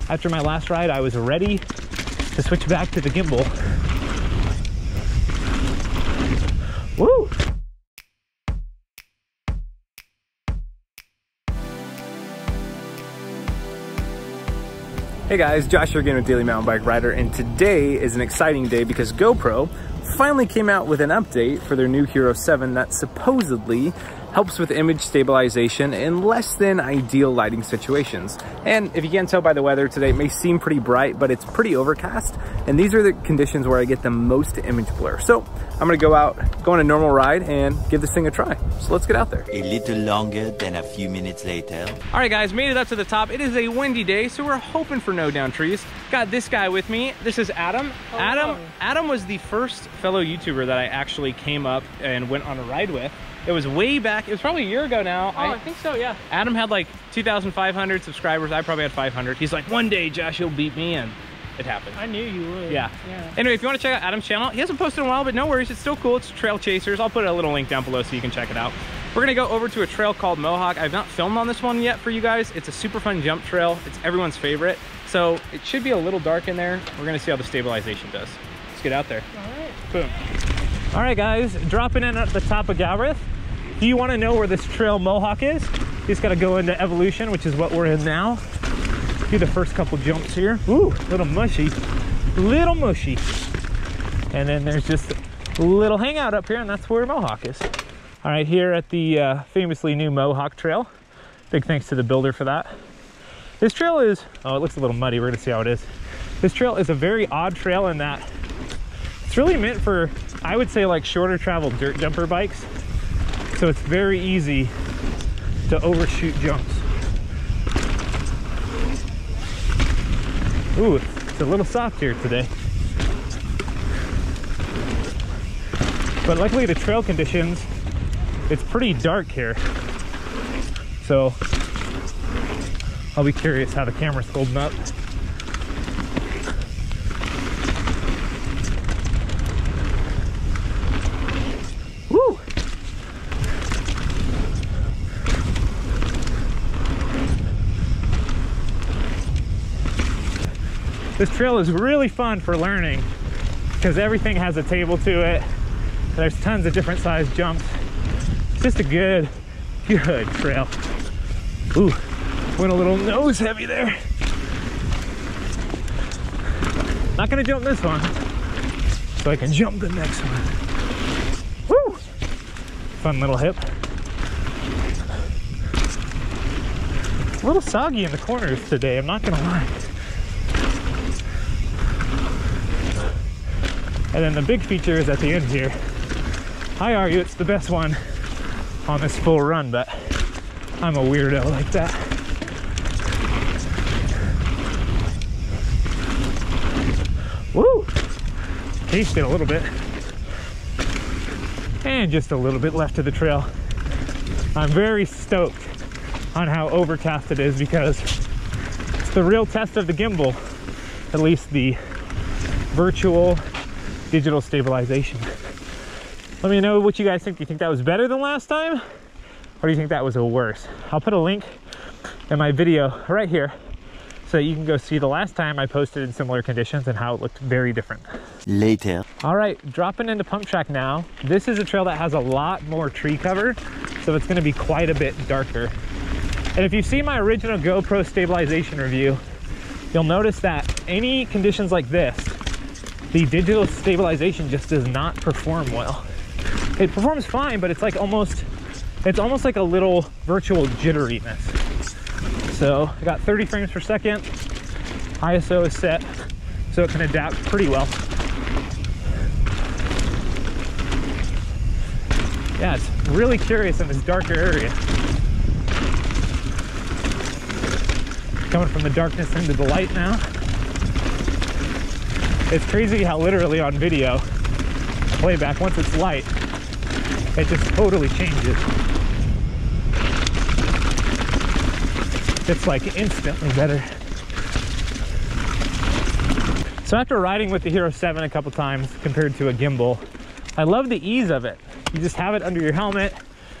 after my last ride, I was ready to switch back to the gimbal. Woo! Hey guys, Josh here again with Daily Mountain Bike Rider, and today is an exciting day because GoPro finally came out with an update for their new Hero 7 that supposedly helps with image stabilization in less than ideal lighting situations. And if you can't tell by the weather today, it may seem pretty bright, but it's pretty overcast. And these are the conditions where I get the most image blur. So I'm gonna go on a normal ride and give this thing a try. So let's get out there. A little longer than a few minutes later. All right guys, made it up to the top. It is a windy day, so we're hoping for no down trees. Got this guy with me. This is Adam. Adam was the first fellow YouTuber that I actually came up and went on a ride with. It was way back, it was probably a year ago now. Oh, I think so, yeah. Adam had like 2,500 subscribers. I probably had 500. He's like, one day, Josh, you'll beat me, and it happened. I knew you would. Yeah. Anyway, if you want to check out Adam's channel, he hasn't posted in a while, but no worries, it's still cool. It's Trail Chasers. I'll put a little link down below so you can check it out. We're gonna go over to a trail called Mohawk. I've not filmed on this one yet for you guys. It's a super fun jump trail. It's everyone's favorite. So it should be a little dark in there. We're gonna see how the stabilization does. Let's get out there. All right. Boom. All right, guys, dropping in at the top of Galbraith. Do you want to know where this trail Mohawk is? You just got to go into Evolution, which is what we're in now. Do the first couple jumps here. Ooh, little mushy. Little mushy. And then there's just a little hangout up here, and that's where Mohawk is. All right, here at the famously new Mohawk Trail. Big thanks to the builder for that. This trail is, oh, it looks a little muddy. We're going to see how it is. This trail is a very odd trail in that it's really meant for, I would say, like shorter travel dirt jumper bikes. So it's very easy to overshoot jumps. Ooh, it's a little soft here today. But luckily the trail conditions, it's pretty dark here. So I'll be curious how the camera's holding up. Woo! This trail is really fun for learning because everything has a table to it. There's tons of different size jumps. It's just a good trail. Ooh, went a little nose heavy there. Not gonna jump this one, so I can jump the next one. Woo! Fun little hip. It's a little soggy in the corners today, I'm not gonna lie. And then the big feature is at the end here. I argue it's the best one on this full run, but I'm a weirdo like that. Woo! Tasted a little bit. And just a little bit left of the trail. I'm very stoked on how overcast it is because it's the real test of the gimbal, at least the virtual digital stabilization. Let me know what you guys think. Do you think that was better than last time? Or do you think that was worse? I'll put a link in my video right here so you can go see the last time I posted in similar conditions and how it looked very different. Later. All right, dropping into Pump Track now. This is a trail that has a lot more tree cover, so it's gonna be quite a bit darker. And if you've seen my original GoPro stabilization review, you'll notice that any conditions like this, the digital stabilization just does not perform well. It performs fine, but it's like almost like a little virtual jitteriness. So I got 30 frames per second. ISO is set, so it can adapt pretty well. Yeah, it's really curious in this darker area. Coming from the darkness into the light now. It's crazy how literally on video, playback, once it's light, it just totally changes. It's like instantly better. So after riding with the Hero 7 a couple times compared to a gimbal, I love the ease of it. You just have it under your helmet.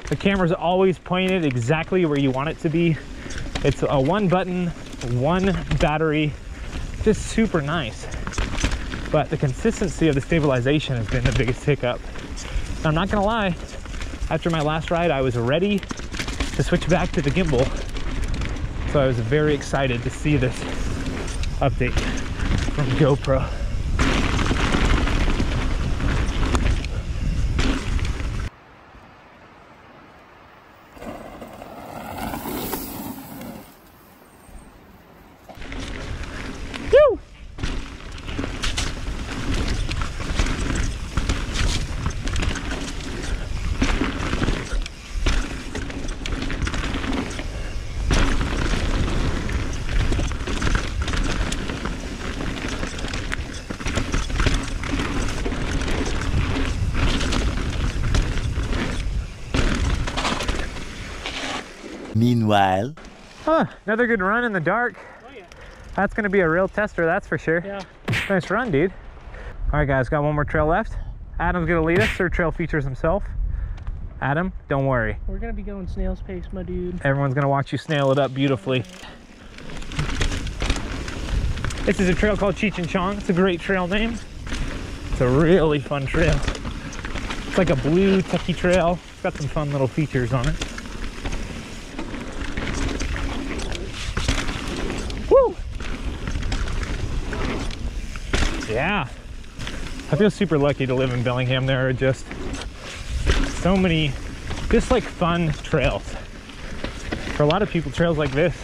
The camera's always pointed exactly where you want it to be. It's a one button one battery, just super nice. But the consistency of the stabilization has been the biggest hiccup. I'm not gonna lie, after my last ride, I was ready to switch back to the gimbal. So I was very excited to see this update from GoPro. Woo! Meanwhile, Huh, another good run in the dark. Oh yeah. That's gonna be a real tester, that's for sure. Yeah. Nice run, dude. All right, guys, got one more trail left. Adam's gonna lead us through trail features himself. Adam, don't worry. We're gonna be going snail's pace, my dude. Everyone's gonna watch you snail it up beautifully. This is a trail called Cheech and Chong. It's a great trail name. It's a really fun trail. It's like a blue tucky trail. It's got some fun little features on it. Woo! Yeah. I feel super lucky to live in Bellingham. There are just so many just like fun trails. For a lot of people, trails like this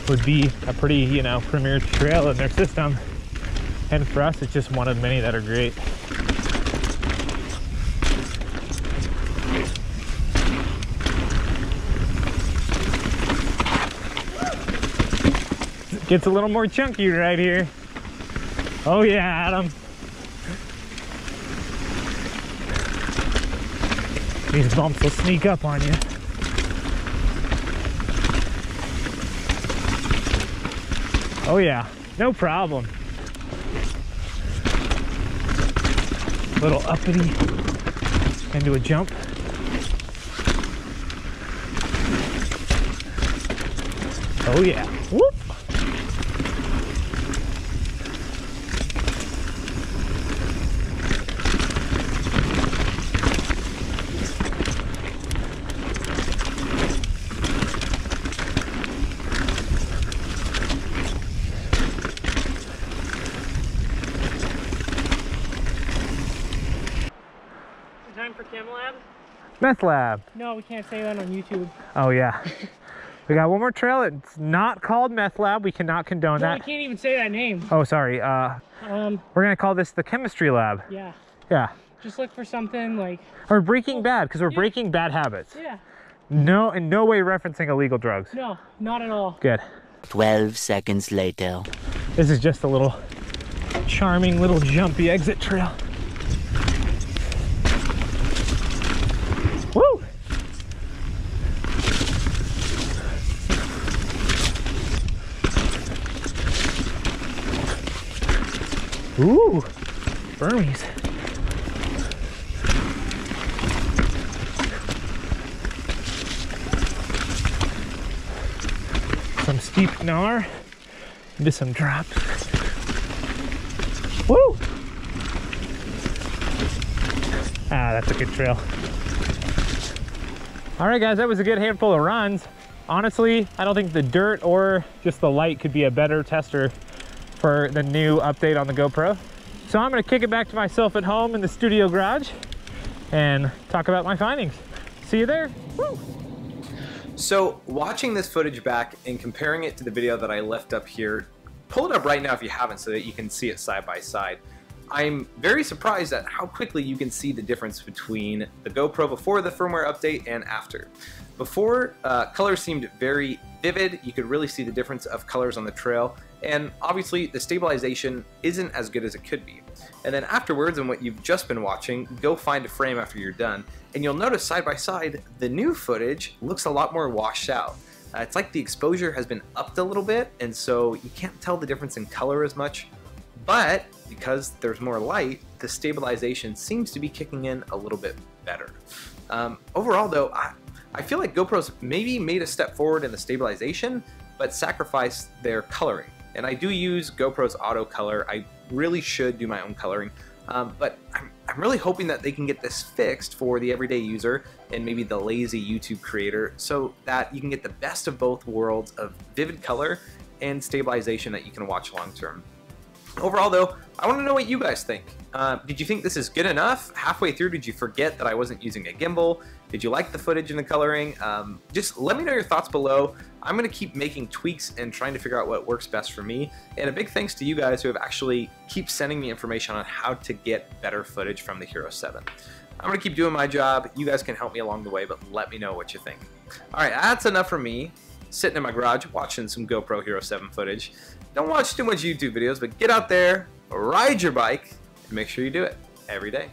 would be a pretty, you know, premier trail in their system. And for us, it's just one of many that are great. It gets a little more chunky right here. Oh yeah, Adam. These bumps will sneak up on you. Oh yeah, no problem. Little uppity into a jump. Oh yeah, whoop. Time for Chem Lab? Meth Lab. No, we can't say that on YouTube. Oh yeah. We got one more trail. It's not called Meth Lab. We cannot condone No, that. we can't even say that name. Oh, sorry. We're gonna call this the Chemistry Lab. Yeah. Yeah. Just look for something like... Or Breaking Bad, because we're breaking bad habits. Yeah. No, in no way referencing illegal drugs. No, not at all. Good. 12 seconds later. This is just a little charming little jumpy exit trail. Woo! Ooh, Burmese. Some steep gnar into some drops. Woo! Ah, that's a good trail. All right, guys, that was a good handful of runs. Honestly, I don't think the dirt or just the light could be a better tester for the new update on the GoPro. So I'm gonna kick it back to myself at home in the studio garage and talk about my findings. See you there. Woo! So watching this footage back and comparing it to the video that I left up here, pull it up right now if you haven't so that you can see it side by side. I'm very surprised at how quickly you can see the difference between the GoPro before the firmware update and after. Before, colors seemed very vivid. You could really see the difference of colors on the trail, and obviously the stabilization isn't as good as it could be. And then afterwards, and what you've just been watching, go find a frame after you're done, and you'll notice side by side, the new footage looks a lot more washed out. It's like the exposure has been upped a little bit, and so you can't tell the difference in color as much, but because there's more light, the stabilization seems to be kicking in a little bit better. Overall though, I feel like GoPro's maybe made a step forward in the stabilization, but sacrifice their coloring. And I do use GoPro's auto color. I really should do my own coloring, but I'm really hoping that they can get this fixed for the everyday user and maybe the lazy YouTube creator, so that you can get the best of both worlds of vivid color and stabilization that you can watch long term. Overall though, I want to know what you guys think. Did you think this is good enough? Halfway through, did you forget that I wasn't using a gimbal? Did you like the footage and the coloring? Just let me know your thoughts below. I'm going to keep making tweaks and trying to figure out what works best for me. And a big thanks to you guys who have actually keep sending me information on how to get better footage from the Hero 7. I'm going to keep doing my job. You guys can help me along the way, but let me know what you think. Alright, that's enough from me. Sitting in my garage watching some GoPro Hero 7 footage. Don't watch too much YouTube videos, but get out there, ride your bike, and make sure you do it every day.